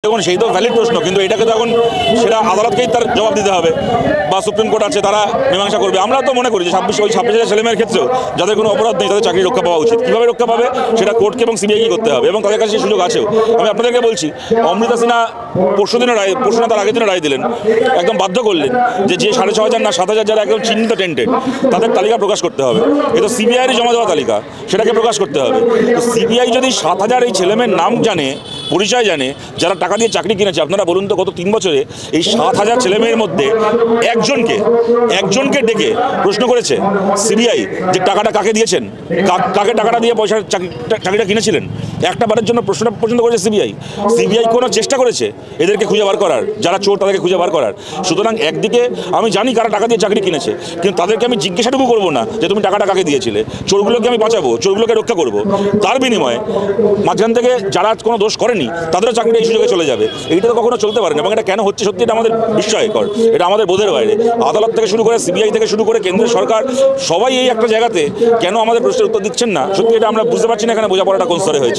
দেখুন সেই তো ভ্যালিড প্রশ্ন, কিন্তু এটাকে তো এখন সেটা আদালতকেই তার জবাব দিতে হবে বা সুপ্রিম কোর্ট আছে তারা মীমাংসা করবে। আমরা তো মনে করি যে 26,000 ছেলেমেয়ের ক্ষেত্রেও যাদের কোনো অপরাধ নেই তাদের চাকরি রক্ষা পাওয়া উচিত। কীভাবে রক্ষা পাবে সেটা কোর্টকে এবং সিবিআইকে করতে হবে, এবং তাদের কাছে সেই সুযোগ আছেও। আমি আপনাদেরকে বলছি, অমৃতা সিনহা পরশু তার আগের দিনে রায় দিলেন, একদম বাধ্য করলেন যে 6,500 না 7,000 যারা একদম চিহ্নিত টেন্টেড তাদের তালিকা প্রকাশ করতে হবে। এ তো সিবিআইয়ের জমা দেওয়া তালিকা, সেটাকে প্রকাশ করতে হবে। তো সিবিআই যদি 7,000 এই ছেলেমেয়ের নাম জানে, পরিচয় জানে, যারা টাকা দিয়ে চাকরি কিনেছে, আপনারা বলুন তো গত 3 বছরে এই 7,000 ছেলেমেয়ের মধ্যে একজনকে ডেকে প্রশ্ন করেছে সিবিআই যে টাকাটা কাকে দিয়েছেন, কাকে টাকাটা দিয়ে পয়সার চাকরিটা কিনেছিলেন? একটা বারের জন্য প্রশ্নটা পর্যন্ত করেছে সিবিআই কোনো চেষ্টা করেছে এদেরকে খুঁজে বার করার, যারা চোর তাদেরকে খুঁজে বার করার? সুতরাং একদিকে আমি জানি কারা টাকা দিয়ে চাকরি কিনেছে, কিন্তু তাদেরকে আমি জিজ্ঞাসাটুকু করবো না যে তুমি টাকাটা কাকে দিয়েছিলে। চোরগুলোকে আমি বাঁচাবো, চোরগুলোকে রক্ষা করব, তার বিনিময়ে মাঝখান থেকে যারা কোনো দোষ করেনি তাদেরও চাকরিটা এই সুযোগে চলে যাবে। এইটা তো কখনো চলতে পারে না, এবং এটা কেন হচ্ছে সত্যি এটা আমাদের বিস্ময়কর, এটা আমাদের বোধের বাইরে। আদালত থেকে শুরু করে সিবিআই থেকে শুরু করে কেন্দ্রের সরকার সবাই এই একটা জায়গাতে কেন আমাদের প্রশ্নের উত্তর দিচ্ছেন না, সত্যি এটা আমরা বুঝতে পারছি না এখানে বোঝাপড়াটা কোন স্তরে হয়েছে।